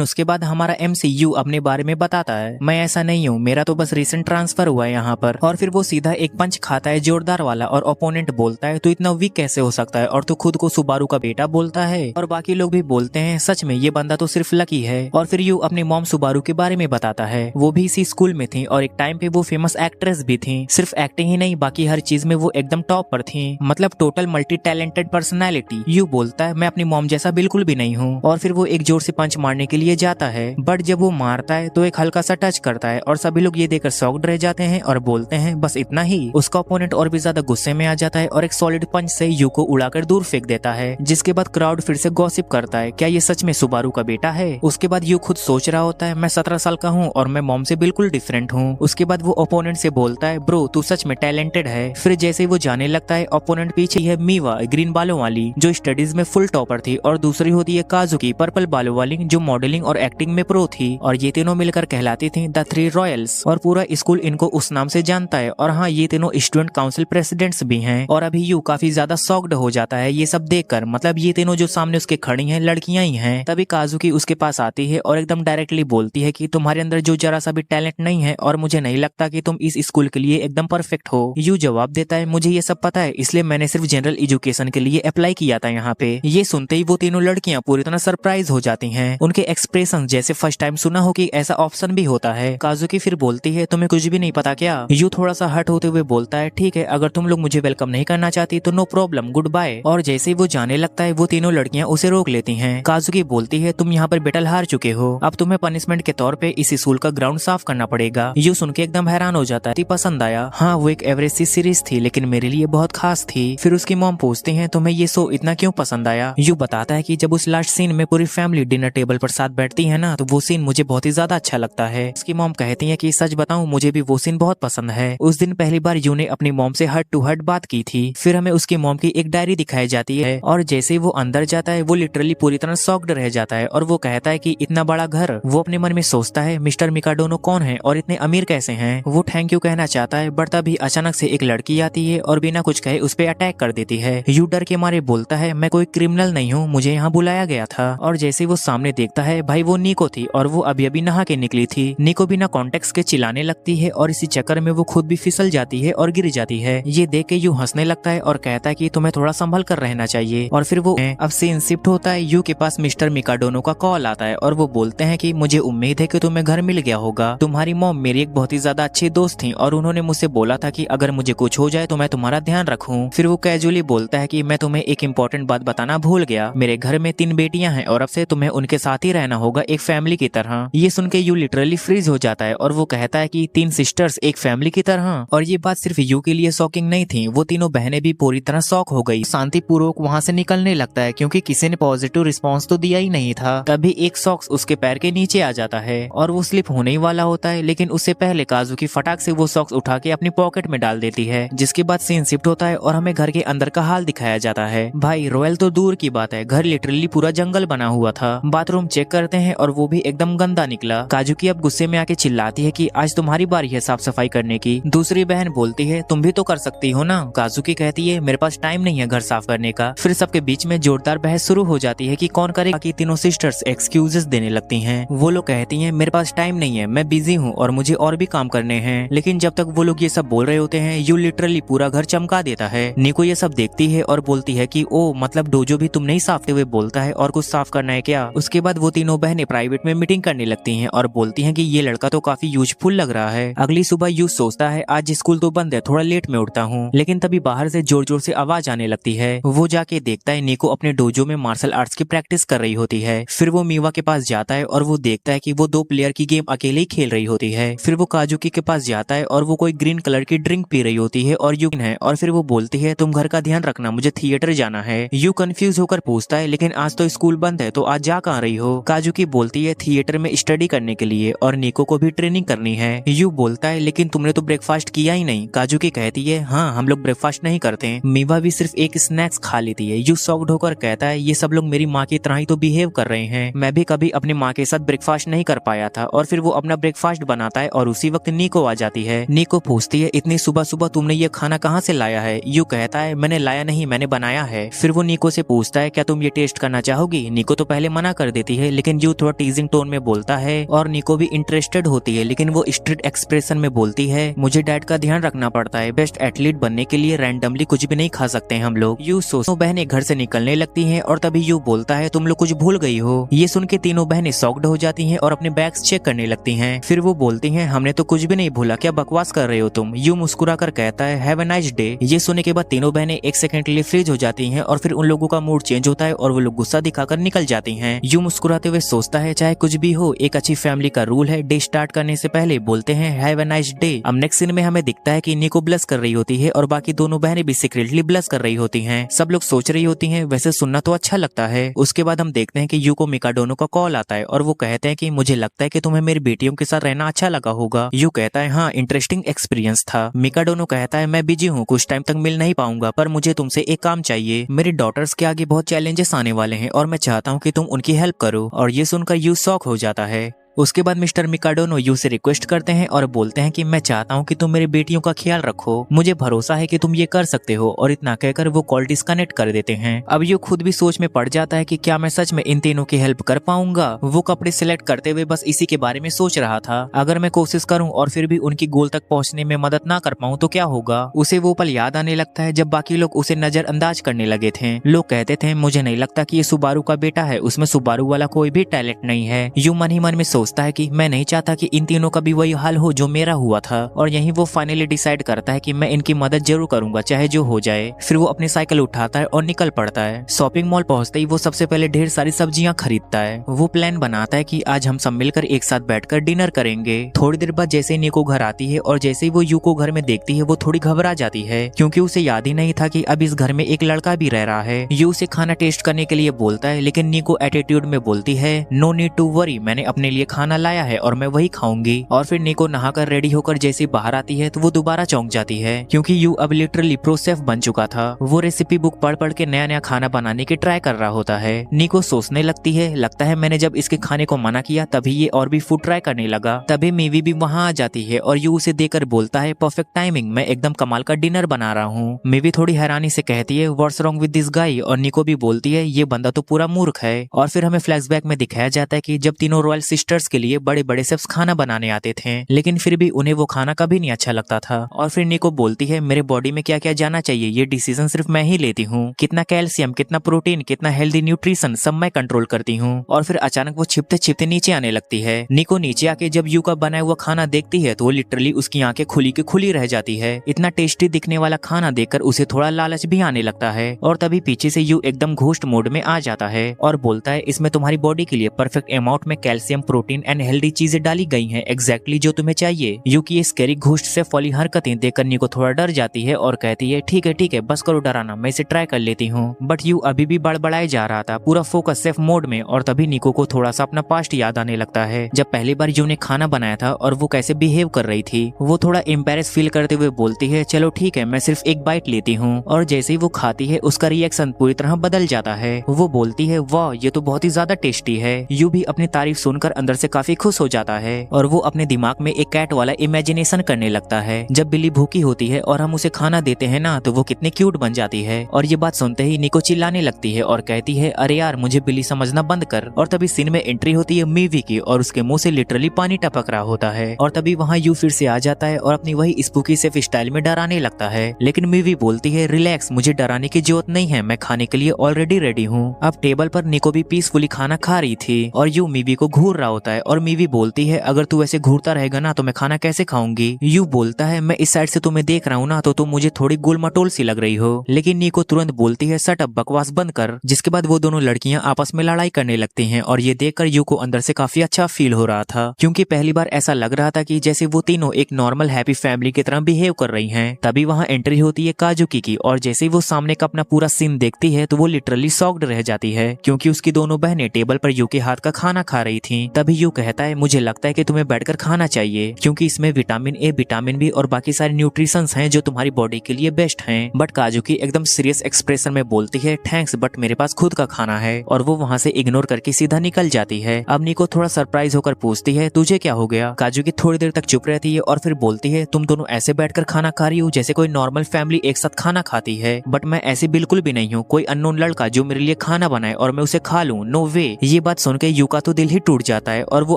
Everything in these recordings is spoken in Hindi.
उसके बाद हमारा MCU अपने बारे में बताता है, मैं ऐसा नहीं हूँ, मेरा तो बस रिसेंट ट्रांसफर हुआ है यहाँ पर। और फिर वो सीधा एक पंच खाता है जोरदार वाला और ओपोनेंट बोलता है तू इतना वीक कैसे हो सकता है और तू खुद को सुबारू का बेटा बोलता है। और बाकी लोग भी बोलते हैं सच में ये बंदा तो सिर्फ लकी है। और फिर यू अपनी मॉम सुबारू के बारे में बताता है, वो भी इसी स्कूल में थी और एक टाइम पे वो फेमस एक्ट्रेस भी थी। सिर्फ एक्टिंग ही नहीं बाकी हर चीज में वो एकदम टॉप पर थी, मतलब total multi talented personality. You बोलता है मैं अपनी मॉम जैसा बिल्कुल भी नहीं हूँ। और फिर वो एक जोर से पंच मारने के लिए जाता है, बट जब वो मारता है तो एक हल्का सा टच करता है और सभी लोग ये देखकर शॉक्ड रह जाते हैं और बोलते हैं बस इतना ही। उसका ओपोनेंट और भी ज्यादा गुस्से में आ जाता है और एक सॉलिड पंच से यू को उड़ाकर दूर फेंक देता है, जिसके बाद क्राउड फिर से गॉसिप करता है क्या ये सच में सुबारू का बेटा है। उसके बाद यू खुद सोच रहा होता है मैं 17 साल का हूँ और मैं मॉम से बिल्कुल डिफरेंट हूँ। उसके बाद वो ओपोनेंट से बोलता है ब्रो तू सच में टैलेंटेड है। फिर जैसे वो जाने लगता है ओपोनेंट पीछे है मीवा ग्रीन बालों वाली जो स्टडीज में फुल टॉपर थी और दूसरी होती है काजुकी पर्पल बालों वाली जो मॉडलिंग और एक्टिंग में प्रो थी। और ये तीनों मिलकर कहलाती थी द थ्री रॉयल्स और पूरा स्कूल इनको उस नाम से जानता है। और हाँ ये तीनों स्टूडेंट काउंसिल प्रेसिडेंट्स भी हैं। और अभी यू काफी ज्यादा शॉक्ड हो जाता है ये सब देखकर, मतलब ये तीनों जो सामने उसके खड़ी हैं लड़कियां ही हैं। तभी काजुकी उसके पास आती है और एकदम डायरेक्टली बोलती है कि तुम्हारे अंदर जो जरा सा भी टैलेंट नहीं है और मुझे नहीं लगता कि तुम इस स्कूल के लिए एकदम परफेक्ट हो। यू जवाब देता है मुझे ये सब पता है, इसलिए मैंने सिर्फ जनरल एजुकेशन के लिए अप्लाई किया था यहाँ पे। ये सुनते ही वो तीनों लड़कियां पूरी तरह सरप्राइज हो जाती हैं, उनके एक्सप्रेशन जैसे फर्स्ट टाइम सुना हो कि ऐसा ऑप्शन भी होता है। काजुकी फिर बोलती है तुम्हें कुछ भी नहीं पता क्या। यू थोड़ा सा हट होते हुए बोलता है ठीक है अगर तुम लोग मुझे वेलकम नहीं करना चाहती तो नो प्रॉब्लम गुड बाय। और जैसे ही वो जाने लगता है वो तीनों लड़कियां उसे रोक लेती हैं। काजुकी बोलती है तुम यहाँ पर बैटल हार चुके हो, अब तुम्हें पनिशमेंट के तौर पे इस स्कूल का ग्राउंड साफ करना पड़ेगा। यू सुन के एकदम हैरान हो जाता है पसंद आया। हाँ वो एक एवरेज सी सीरीज थी लेकिन मेरे लिए बहुत खास थी। फिर उसकी मॉम पूछती है तुम्हें ये शो इतना क्यों पसंद आया। यू बताता है कि जब उस लास्ट सीन में पूरी फैमिली डिनर टेबल पर साथ बैठती है ना तो वो सीन मुझे बहुत ही ज्यादा अच्छा लगता है। उसकी मॉम कहती है कि सच बताऊं मुझे भी वो सीन बहुत पसंद है। उस दिन पहली बार यू ने अपनी मॉम से हर्ट टू हर्ट बात की थी। फिर हमें उसकी मॉम की एक डायरी दिखाई जाती है और जैसे वो अंदर जाता है वो लिटरली पूरी तरह शॉक्ड रह जाता है और वो कहता है कि इतना बड़ा घर। वो अपने मन में सोचता है मिस्टर मिकाडोनो कौन है और इतने अमीर कैसे हैं। वो थैंक यू कहना चाहता है बट तभी अचानक से एक लड़की आती है और बिना कुछ कहे उस पर अटैक कर देती है। यू डर के मारे बोलता है मैं कोई क्रिमिनल नहीं हूँ, मुझे यहाँ बुलाया गया था। और जैसे वो सामने देखता है भाई वो निको थी और वो अभी अभी नहा के निकली थी। निको बिना कॉन्टेक्स्ट के चिल्लाने लगती है और इसी चक्कर में वो खुद भी फिसल जाती है और गिर जाती है। ये देख के यू हंसने लगता है और कहता है कि तुम्हें थोड़ा संभल कर रहना चाहिए। और फिर वो अब सीन शिफ्ट होता है, यू के पास मिस्टर मिकाडोनो का कॉल आता है और वो बोलते हैं कि मुझे उम्मीद है कि तुम्हें घर मिल गया होगा। तुम्हारी मॉम मेरी एक बहुत ही ज्यादा अच्छी दोस्त थी और उन्होंने मुझसे बोला था कि अगर मुझे कुछ हो जाए तो मैं तुम्हारा ध्यान रखूं। फिर वो कैजुअली बोलता है कि मैं तुम्हें एक इम्पोर्टेंट बात बताना भूल गया, मेरे घर में 3 बेटियां हैं और अब से तुम्हें उनके साथ ही रहना होगा एक फैमिली की तरह। ये सुन के यू लिटरली फ्रीज हो जाता है और वो कहता है कि 3 सिस्टर्स एक फैमिली की तरह। और ये बात सिर्फ यू के लिए शॉकिंग नहीं थी, वो तीनों बहनें भी पूरी तरह शॉक हो गई। शांतिपूर्वक वहाँ से निकलने लगता है क्योंकि किसी ने पॉजिटिव रिस्पॉन्स तो दिया ही नहीं था। तभी एक सॉक्स उसके पैर के नीचे आ जाता है और वो स्लिप होने ही वाला होता है, लेकिन उससे पहले काजुकी फटाक से वो सॉक्स उठा के अपनी पॉकेट में डाल देती है। जिसके बाद सीन शिफ्ट होता है और हमें घर के अंदर का हाल दिखाया जाता है। भाई रॉयल तो दूर की बात है, घर लिटरली पूरा जंगल बना हुआ था। बाथरूम चेक करते हैं और वो भी एकदम गंदा निकला। काजुकी अब गुस्से में आके चिल्लाती है कि आज तुम्हारी बारी है साफ सफाई करने की। दूसरी बहन बोलती है तुम भी तो कर सकती हो ना। काजुकी कहती है मेरे पास टाइम नहीं है घर साफ करने का। फिर सबके बीच में जोरदार बहस शुरू हो जाती है कि कौन करेगा। कि तीनों सिस्टर्स एक्सक्यूजेस देने लगती हैं। वो लोग कहती हैं मेरे पास टाइम नहीं है, मैं बिजी हूँ और मुझे और भी काम करने हैं। लेकिन जब तक वो लोग ये सब बोल रहे होते हैं यू लिटरली पूरा घर चमका देता है। निको ये सब देखती है और बोलती है कि ओ मतलब डोजो भी तुम नहीं साफते हुए बोलता है और कुछ साफ करना है क्या। उसके बाद वो तीनों बहनें प्राइवेट में मीटिंग करने लगती हैं और बोलती हैं कि ये लड़का तो काफी यूजफुल लग रहा है। अगली सुबह यू सोचता है आज स्कूल तो बंद है, थोड़ा लेट में उठता हूँ। लेकिन तभी बाहर से जोर जोर से आवाज आने लगती है। वो जाके देखता है निको अपने डोजो में मार्शल आर्ट्स की प्रैक्टिस कर रही होती है। फिर वो मीवा के पास जाता है और वो देखता है कि वो 2 प्लेयर की गेम अकेले ही खेल रही होती है। फिर वो काजुकी के पास जाता है और वो कोई ग्रीन कलर की ड्रिंक पी रही होती है और यू है। और फिर वो बोलती है तुम घर का ध्यान रखना, मुझे थिएटर जाना है। यू कंफ्यूज होकर पूछता है लेकिन आज तो स्कूल बंद है तो आज जा कहाँ रही हो। काजुकी बोलती है थिएटर में स्टडी करने के लिए और निको को भी ट्रेनिंग करनी है। यू बोलता है लेकिन तुमने तो ब्रेकफास्ट किया ही नहीं। काजुकी कहती है हाँ हम लोग ब्रेकफास्ट नहीं करते। मीवा भी सिर्फ एक स्नैक्स खा लेती है। यू शॉक्ड होकर कहता है ये सब लोग मेरी माँ की तरह ही तो बिहेव कर रहे हैं, मैं भी कभी अपनी माँ के साथ ब्रेकफास्ट नहीं कर पाया था। और फिर वो अपना ब्रेकफास्ट बनाता है और उसी वक्त निको आ जाती है। निको पूछती है इतनी सुबह सुबह तुमने ये खाना कहाँ से लाया है। यू कहता है मैंने लाया नहीं, मैंने बनाया है। फिर वो निको से पूछता है क्या तुम ये टेस्ट करना चाहोगी। निको तो पहले मना कर देती है लेकिन लेकिन यू थोड़ा टीजिंग टोन में बोलता है और निको भी इंटरेस्टेड होती है, लेकिन वो स्ट्रिक्ट एक्सप्रेशन में बोलती है मुझे डैड का ध्यान रखना पड़ता है, बेस्ट एथलीट बनने के लिए रैंडमली कुछ भी नहीं खा सकते हम लोग। यू सोचो बहनें घर से निकलने लगती हैं और तभी यू बोलता है तुम लोग कुछ भूल गई हो। ये सुन के तीनों बहनें शॉक्ड हो जाती हैं और अपने बैग्स चेक करने लगती हैं। फिर वो बोलती हैं हमने तो कुछ भी नहीं भूला, क्या बकवास कर रहे हो तुम। यू मुस्कुरा कर कहता है हैव अ नाइस डे। ये सुनने के बाद तीनों बहनें एक सेकंड के लिए फ्रीज हो जाती हैं और फिर उन लोगों का मूड चेंज होता है और वो लोग गुस्सा दिखाकर निकल जाती हैं। यू मुस्कुराते हुए सोचता है चाहे कुछ भी हो एक अच्छी फैमिली का रूल है डे स्टार्ट करने से पहले बोलते हैं हैव अ नाइस डे। अब नेक्स्ट सीन में हमें दिखता है कि निको ब्लश कर रही होती है और बाकी दोनों बहनें भी सीक्रेटली ब्लश कर रही होती हैं। सब लोग सोच रही होती हैं वैसे सुनना तो अच्छा लगता है। उसके बाद हम देखते हैं कि यू को मिकाडोनो का कॉल आता है और वो कहते हैं कि मुझे लगता है कि तुम्हें मेरी बेटियों के साथ रहना अच्छा लगा होगा। यू कहता है हाँ इंटरेस्टिंग एक्सपीरियंस था। मिकाडोनो कहता है मैं बिजी हूँ, कुछ टाइम तक मिल नहीं पाऊंगा, पर मुझे तुमसे एक काम चाहिए। मेरी डॉटर्स के आगे बहुत चैलेंजेस आने वाले हैं और मैं चाहता हूँ कि तुम उनकी हेल्प करो। और ये सुनकर यू शॉक हो जाता है। उसके बाद मिस्टर मिकाडोनो यू से रिक्वेस्ट करते हैं और बोलते हैं कि मैं चाहता हूं कि तुम मेरी बेटियों का ख्याल रखो, मुझे भरोसा है कि तुम ये कर सकते हो। और इतना कहकर वो कॉल डिस्कनेक्ट कर देते हैं। अब यू खुद भी सोच में पड़ जाता है कि क्या मैं सच में इन तीनों की हेल्प कर पाऊंगा। वो कपड़े सिलेक्ट करते हुए बस इसी के बारे में सोच रहा था। अगर मैं कोशिश करूं और फिर भी उनकी गोल तक पहुंचने में मदद ना कर पाऊं तो क्या होगा। उसे वो पल याद आने लगता है जब बाकी लोग उसे नजरअंदाज करने लगे थे। लोग कहते थे मुझे नहीं लगता कि ये सुबारू का बेटा है, उसमें सुबारू वाला कोई भी टैलेंट नहीं है। यू मन ही मन में सोचता है कि मैं नहीं चाहता कि इन तीनों का भी वही हाल हो जो मेरा हुआ था। और यहीं वो फाइनली डिसाइड करता है कि मैं इनकी मदद जरूर करूंगा चाहे जो हो जाए। फिर वो अपनी साइकिल उठाता है और निकल पड़ता है। शॉपिंग मॉल पहुंचते ही वो सबसे पहले ढेर सारी सब्जियां खरीदता है। वो प्लान बनाता है कि आज हम सब मिलकर एक साथ बैठकर डिनर करेंगे। थोड़ी देर बाद जैसे ही निको घर आती है और जैसे ही वो यू को घर में देखती है वो थोड़ी घबरा जाती है, क्योंकि उसे याद ही नहीं था कि अब इस घर में एक लड़का भी रह रहा है। यू उसे खाना टेस्ट करने के लिए बोलता है, लेकिन निको एटीट्यूड में बोलती है नो नीड टू वरी, मैंने अपने लिए खाना लाया है और मैं वही खाऊंगी। और फिर निको नहाकर रेडी होकर जैसे बाहर आती है तो वो दोबारा चौंक जाती है, क्योंकि यू अब लिटरली प्रो शेफ बन चुका था। वो रेसिपी बुक पढ़ पढ़ के नया नया खाना बनाने की ट्राई कर रहा होता है। निको सोचने लगती है लगता है मैंने जब इसके खाने को मना किया तभी ये और भी फूड ट्राई करने लगा। तभी मेवी भी वहाँ आ जाती है और यू उसे देखकर बोलता है परफेक्ट टाइमिंग, मैं एकदम कमाल का डिनर बना रहा हूँ। मेवी थोड़ी हैरानी से कहती है what's wrong with this guy, और निको भी बोलती है ये बंदा तो पूरा मूर्ख है। और फिर हमें फ्लैशबैक में दिखाया जाता है कि जब तीनों रॉयल सिस्टर्स के लिए बड़े बड़े शेफ्स खाना बनाने आते थे, लेकिन फिर भी उन्हें वो खाना कभी नहीं अच्छा लगता था। और फिर निको बोलती है मेरे बॉडी में क्या क्या जाना चाहिए ये डिसीजन सिर्फ मैं ही लेती हूँ, कितना कैल्शियम, कितना प्रोटीन, कितना हेल्दी न्यूट्रिशन सब मैं कंट्रोल करती हूँ। और फिर अचानक वो छिपते छिपते नीचे आने लगती है। निको नीचे आके जब यू का बनाया हुआ खाना देखती है तो वो लिटरली उसकी आंखें खुली की खुली रह जाती है। इतना टेस्टी दिखने वाला खाना देखकर उसे थोड़ा लालच भी आने लगता है। और तभी पीछे से यू एकदम घोस्ट मोड में आ जाता है और बोलता है इसमें तुम्हारी बॉडी के लिए परफेक्ट अमाउंट में कैल्शियम, प्रोटीन एंड हेल्दी चीजें डाली गई हैं, एग्जैक्टली जो तुम्हें चाहिए। यू की स्कैरी घोस्ट से फॉली हरकतें देखकर निको थोड़ा डर जाती है और कहती है ठीक है बस करो डराना, मैं इसे ट्राई कर लेती हूँ। बट यू अभी भी बड़बड़ाए जा रहा था, पूरा फोकस सेफ मोड में। और तभी निको को थोड़ा सा अपना पास्ट याद आने लगता है, जब पहली बार यू ने खाना बनाया था और वो कैसे बिहेव कर रही थी। वो थोड़ा एम्बेरस फील करते हुए बोलती है चलो ठीक है मैं सिर्फ एक बाइट लेती हूँ। और जैसे ही वो खाती है उसका रिएक्शन पूरी तरह बदल जाता है। वो बोलती है वाह ये तो बहुत ही ज्यादा टेस्टी है। यू भी अपनी तारीफ सुनकर अंदर से काफी खुश हो जाता है और वो अपने दिमाग में एक कैट वाला इमेजिनेशन करने लगता है। जब बिल्ली भूखी होती है और हम उसे खाना देते हैं ना तो वो कितनी क्यूट बन जाती है। और ये बात सुनते ही निको चिल्लाने लगती है और कहती है अरे यार मुझे बिल्ली समझना बंद कर। और तभी सीन में एंट्री होती है मीवी की और उसके मुंह से लिटरली पानी टपक रहा होता है। और तभी वहाँ यू फिर से आ जाता है और अपनी वही स्पूकी सेफ स्टाइल में डराने लगता है, लेकिन मीवी बोलती है रिलैक्स, मुझे डराने की जरूरत नहीं है, मैं खाने के लिए ऑलरेडी रेडी हूँ। अब टेबल पर निको भी पीसफुली खाना खा रही थी और यू मीवी को घूर रहा होता है और मीवी बोलती है अगर तू ऐसे घूरता रहेगा ना तो मैं खाना कैसे खाऊंगी। यू बोलता है मैं इस साइड से तुम्हें देख रहा हूँ ना तो तुम मुझे थोड़ी गोल मटोल सी लग रही हो, लेकिन निको तुरंत बोलती है शट अप, बकवास बंद कर। जिसके बाद वो दोनों लड़कियां आपस में लड़ाई करने लगती हैं और ये देखकर यू को अंदर से काफी अच्छा फील हो रहा था, क्योंकि पहली बार ऐसा लग रहा था कि जैसे वो तीनों एक नॉर्मल हैप्पी फैमिली की तरह बिहेव कर रही हैं। तभी वहाँ एंट्री होती है काजुकी की और जैसे ही वो सामने का अपना पूरा सीन देखती है तो वो लिटरली शॉक्ड रह जाती है, क्योंकि उसकी दोनों बहनें टेबल पर यू के हाथ का खाना खा रही थी। तभी यू कहता है मुझे लगता है कि तुम्हें बैठकर खाना चाहिए क्योंकि इसमें विटामिन ए, विटामिन बी और बाकी सारे न्यूट्रिशंस हैं जो तुम्हारी बॉडी के लिए बेस्ट हैं। बट काजुकी एकदम सीरियस एक्सप्रेशन में बोलती है थैंक्स बट मेरे पास खुद का खाना है, और वो वहाँ से इग्नोर करके सीधा निकल जाती है। अब निको थोड़ा सरप्राइज होकर पूछती है तुझे क्या हो गया। काजुकी थोड़ी देर तक चुप रहती है और फिर बोलती है तुम दोनों ऐसे बैठकर खाना खा रही हो जैसे कोई नॉर्मल फैमिली एक साथ खाना खाती है, बट मैं ऐसी बिल्कुल भी नहीं हूँ। कोई अननोन लड़का जो मेरे लिए खाना बनाए और मैं उसे खा लूं, नो वे। ये बात सुनकर यू का तो दिल ही टूट जाता है और वो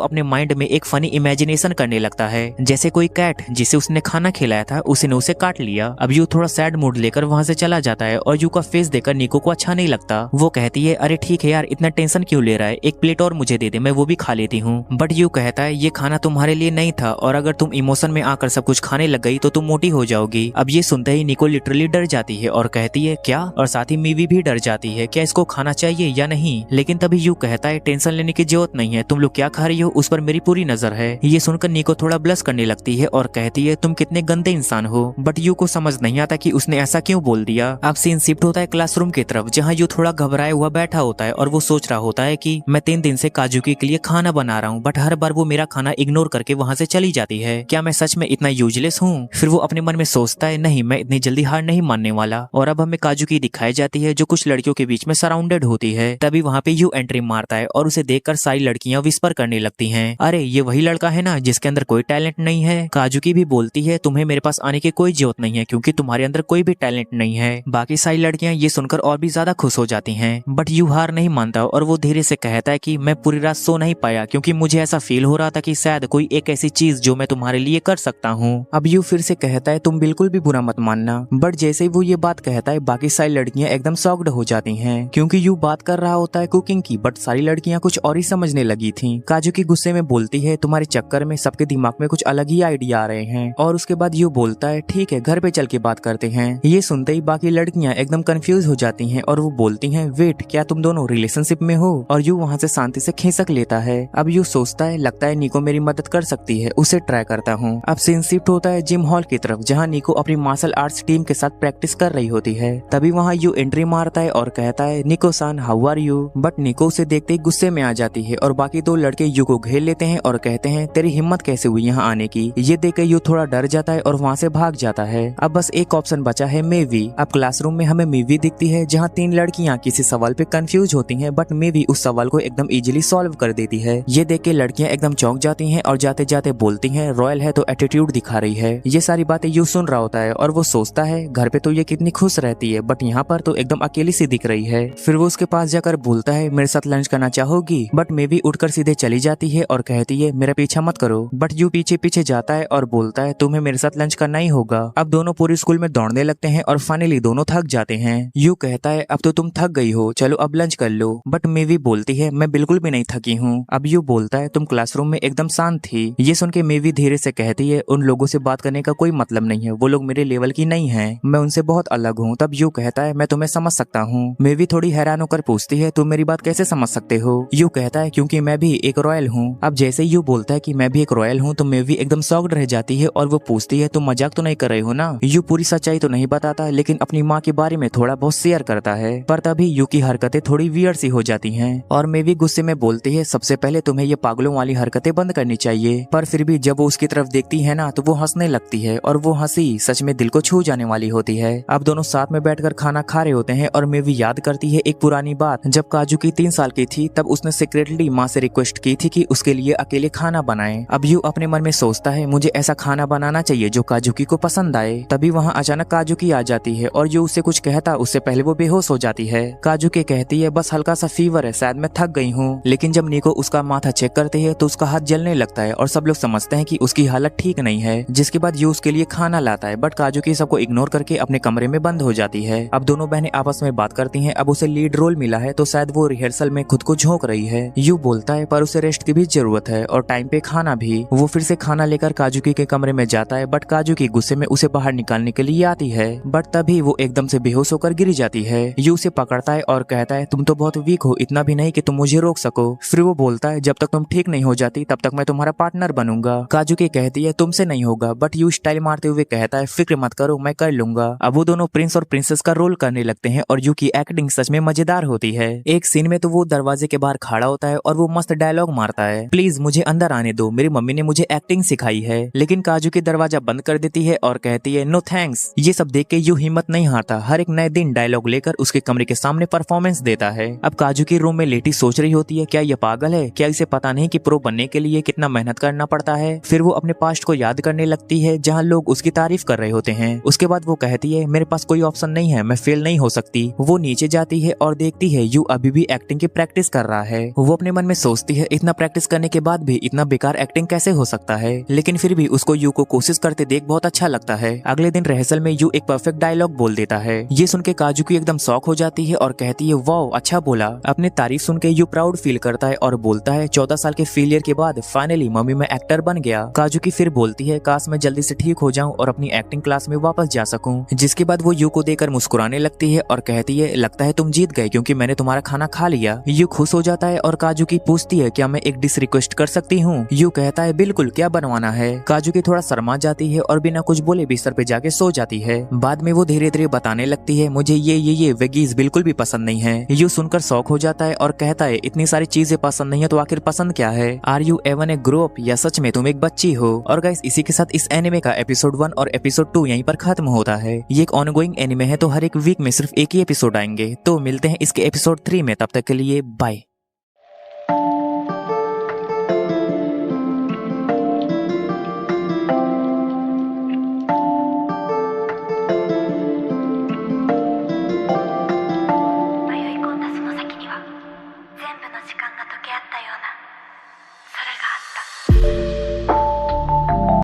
अपने माइंड में एक फनी इमेजिनेशन करने लगता है जैसे कोई कैट जिसे उसने खाना खिलाया था उसने उसे काट लिया। अब यू थोड़ा सैड मूड लेकर वहाँ से चला जाता है और यू का फेस देखकर निको को अच्छा नहीं लगता। वो कहती है अरे ठीक है यार, इतना टेंशन क्यों ले रहा है, एक प्लेट और मुझे दे दे, मैं वो भी खा लेती हूँ। बट यू कहता है ये खाना तुम्हारे लिए नहीं था और अगर तुम इमोशन में आकर सब कुछ खाने लग गई तो तुम मोटी हो जाओगी। अब ये सुनते ही निको लिटरली डर जाती है और कहती है क्या, और साथ ही मीवी भी डर जाती है क्या इसको खाना चाहिए या नहीं। लेकिन तभी यू कहता है टेंशन लेने की जरूरत नहीं है, तुम लोग क्या खा रही हो उस पर मेरी पूरी नजर है। ये सुनकर निको थोड़ा ब्लश करने लगती है और कहती है तुम कितने गंदे इंसान हो। बट यू को समझ नहीं आता कि उसने ऐसा क्यों बोल दिया। अब सीन शिफ्ट होता है क्लासरूम की तरफ जहाँ यू थोड़ा घबराया हुआ बैठा होता है और वो सोच रहा होता है कि मैं 3 दिन से काजुकी के लिए खाना बना रहा हूँ बट हर बार वो मेरा खाना इग्नोर करके वहाँ से चली जाती है। क्या मैं सच में इतना यूजलेस हूँ? फिर वो अपने मन में सोचता है नहीं, मैं इतनी जल्दी हार नहीं मानने वाला। और अब हमें काजुकी दिखाई जाती है जो कुछ लड़कियों के बीच में सराउंडेड होती है। तभी वहाँ पे यू एंट्री मारता है और उसे देखकर सारी लड़कियां विस्पर करने लगती हैं अरे ये वही लड़का है ना जिसके अंदर कोई टैलेंट नहीं है। काजुकी भी बोलती है तुम्हें मेरे पास आने की कोई जरूरत नहीं है क्योंकि तुम्हारे अंदर कोई भी टैलेंट नहीं है। बाकी सारी लड़कियां ये सुनकर और भी ज्यादा खुश हो जाती हैं। बट यू हार नहीं मानता और वो धीरे से कहता है कि मैं पूरी रात सो नहीं पाया क्योंकि मुझे ऐसा फील हो रहा था कि शायद कोई एक ऐसी चीज जो मैं तुम्हारे लिए कर सकता हूँ। अब यू फिर से कहता है तुम बिल्कुल भी बुरा मत मानना। बट जैसे ही वो ये बात कहता है बाकी सारी लड़कियां एकदम शॉक्ड हो जाती हैं क्योंकि यू बात कर रहा होता है कुकिंग की, बट सारी लड़कियां कुछ और ही समझने लगी थी। काजुकी गुस्से में बोलती है तुम्हारे चक्कर में सबके दिमाग में कुछ अलग ही आइडिया आ रहे हैं। और उसके बाद यू बोलता है ठीक है घर पे चल के बात करते हैं। ये सुनते ही बाकी लड़कियां एकदम कंफ्यूज हो जाती हैं और वो बोलती हैं वेट, क्या तुम दोनों रिलेशनशिप में हो? और यू वहाँ से शांति से खींचक लेता है। अब यू सोचता है लगता है निको मेरी मदद कर सकती है, उसे ट्राई करता हूँ। अब सीन शिफ्ट होता है जिम हॉल की तरफ जहाँ निको अपनी मार्शल आर्ट्स टीम के साथ प्रैक्टिस कर रही होती है। तभी वहाँ यू एंट्री मारता है और कहता है निको सान हाउ आर यू। बट निको उसे देखते ही गुस्से में आ जाती है और बाकी 2 लड़के यू को घेर लेते हैं और कहते हैं तेरी हिम्मत कैसे हुई यहाँ आने की। ये देख के यू थोड़ा डर जाता है और वहाँ से भाग जाता है। अब बस एक ऑप्शन बचा है मेवी। अब क्लासरूम में हमें मेवी दिखती है जहाँ 3 लड़कियाँ किसी सवाल पे कंफ्यूज होती हैं बट मेवी उस सवाल को एकदम इजीली सॉल्व कर देती है। ये देख के लड़कियाँ एकदम चौंक जाती हैं और जाते जाते बोलती हैं रॉयल है तो एटीट्यूड दिखा रही है। ये सारी बातें यू सुन रहा होता है और वो सोचता है घर पे तो ये कितनी खुश रहती है बट यहाँ पर तो एकदम अकेली सी दिख रही है। फिर वो उसके पास जाकर बोलता है मेरे साथ लंच करना चाहोगी? बट मेवी उठकर सीधे चली जाती है और कहती है मेरा पीछा मत करो। बट यू पीछे पीछे जाता है और बोलता है तुम्हें मेरे साथ लंच करना ही होगा। अब दोनों पूरी स्कूल में दौड़ने लगते हैं और फाइनली दोनों थक जाते हैं। यू कहता है अब तो तुम थक गई हो, चलो अब लंच कर लो। बट मेवी बोलती है मैं बिल्कुल भी नहीं थकी हूँ। अब यू बोलता है तुम क्लासरूम में एकदम शांत थी। ये सुन के मेवी धीरे से कहती है उन लोगों से बात करने का कोई मतलब नहीं है, वो लोग मेरे लेवल की नहीं है, मैं उनसे बहुत अलग हूँ। तब यू कहता है मैं तुम्हें समझ सकता हूँ। मेवी थोड़ी हैरान होकर पूछती है तुम मेरी बात कैसे समझ सकते हो? यू कहता है क्योंकि मैं भी एक रॉयल हूँ। अब जैसे यू बोलता है कि मैं भी एक रॉयल हूँ तो मेवी एकदम शॉक्ड रह जाती है और वो पूछती है तुम मजाक तो नहीं कर रहे हो ना? यू पूरी सच्चाई तो नहीं बताता लेकिन अपनी माँ के बारे में थोड़ा बहुत शेयर करता है। पर तभी यू की हरकतें थोड़ी वियर्ड सी हो जाती हैं और मेवी गुस्से में बोलती है सबसे पहले तुम्हें ये पागलों वाली हरकतें बंद करनी चाहिए। पर फिर भी जब वो उसकी तरफ देखती है ना तो वो हंसने लगती है और वो हंसी सच में दिल को छू जाने वाली होती है। अब दोनों साथ में बैठकर खाना खा रहे होते हैं और मेवी याद करती है एक पुरानी बात। जब काजुकी 3 साल की थी तब उसने सीक्रेटली माँ से रिक्वेस्ट की थी कि उसके लिए अकेले खाना बनाए। अब यू अपने मन में सोचता है मुझे ऐसा खाना बनाना चाहिए जो काजुकी को पसंद आए। तभी वहाँ अचानक काजुकी आ जाती है और जो उससे कुछ कहता उससे पहले वो बेहोश हो जाती है। काजुकी कहती है बस हल्का सा फीवर है, शायद मैं थक गई हूँ। लेकिन जब निको उसका माथा चेक करती है तो उसका हाथ जलने लगता है और सब लोग समझते हैं कि उसकी हालत ठीक नहीं है। जिसके बाद यू उसके लिए खाना लाता है बट काजुकी सबको इग्नोर करके अपने कमरे में बंद हो जाती है। अब दोनों बहनें आपस में बात करती हैं। अब उसे लीड रोल मिला है तो शायद वो रिहर्सल में खुद को झोंक रही है। यू बोलता है पर उसे रेस्ट की भी जरूरत है और टाइम पे खाना भी। वो फिर से खाना लेकर काजुकी के कमरे में जाता है बट काजुकी गुस्से में उसे बाहर निकालने के लिए आती है बट तभी वो एकदम से बेहोश होकर गिर जाती है। यू उसे पकड़ता है और कहता है तुम तो बहुत वीक हो, इतना भी नहीं कि तुम मुझे रोक सको। फिर वो बोलता है जब तक तुम ठीक नहीं हो जाती तब तक मैं तुम्हारा पार्टनर बनूंगा। काजुकी कहती है तुमसे नहीं होगा बट यू स्टाइल मारते हुए कहता है फिक्र मत करो मैं कर लूंगा। अब वो दोनों प्रिंस और प्रिंसेस का रोल करने लगते हैं और यू की एक्टिंग सच में मजेदार होती है। एक सीन में तो वो दरवाजे के बाहर खड़ा होता है और वो मस्त डायलॉग मारता है, प्लीज मुझे अंदर आने दो, मेरी मम्मी ने मुझे एक्टिंग सिखाई है। लेकिन काजुकी दरवाजा बंद कर देती है और कहती है नो थैंक्स। ये सब देख के यू हिम्मत नहीं हारता, हर एक नए दिन डायलॉग लेकर उसके कमरे के सामने परफॉर्मेंस देता है। अब काजुकी रूम में लेटी सोच रही होती है, क्या ये पागल है, क्या इसे पता नहीं कि प्रो बनने के लिए कितना मेहनत करना पड़ता है। फिर वो अपने पास्ट को याद करने लगती है जहाँ लोग उसकी तारीफ कर रहे होते हैं। उसके बाद वो कहती है मेरे पास कोई ऑप्शन नहीं है, मैं फेल नहीं हो सकती। वो नीचे जाती है और देखती है यू अभी भी एक्टिंग की प्रैक्टिस कर रहा है। वो अपने मन में सोचती है इतना प्रैक्टिस करने के बाद भी इतना बेकार एक्टिंग कैसे हो सकता है, लेकिन फिर भी उसको यू को कोशिश करते देख बहुत अच्छा लगता है। अगले दिन रिहर्सल में यू एक परफेक्ट डायलॉग बोल देता है। ये सुन के काजुकी एकदम शॉक हो जाती है और कहती है वाओ अच्छा बोला। अपने तारीफ सुन के यू प्राउड फील करता है और बोलता है 14 साल के फेलियर के बाद फाइनली मम्मी मैं एक्टर बन गया। काजुकी फिर बोलती है काश मैं जल्दी से ठीक हो जाऊं और अपनी एक्टिंग क्लास में वापस जा सकूं। जिसके बाद वो यू को देकर मुस्कुराने लगती है और कहती है लगता है तुम जीत गए क्योंकि मैंने तुम्हारा खाना खा लिया। यू खुश हो जाता है और काजुकी पूछती है क्या मैं एक डिश रिक्वेस्ट कर सकती हूँ। यू कहता है बिल्कुल, क्या बनवाना है। काजुकी थोड़ा शर्मा जाती है और बिना कुछ बोले बिस्तर पे जाके सो जाती है। बाद में वो धीरे धीरे बताने लगती है मुझे ये वेगीज बिल्कुल भी पसंद नहीं है। यू सुनकर शौक हो जाता है और कहता है इतनी सारी चीजें पसंद नहीं है तो आखिर पसंद क्या है। Are you even a grow up, या सच में तुम एक बच्ची हो। और गाइस इसी के साथ इस एनिमे का एपिसोड 1 और एपिसोड 2 यहीं पर खत्म होता है। ये एक ऑनगोइंग एनिमे है तो हर एक वीक में सिर्फ एक ही एपिसोड आएंगे। तो मिलते हैं इसके एपिसोड 3 में, तब तक के लिए बाय।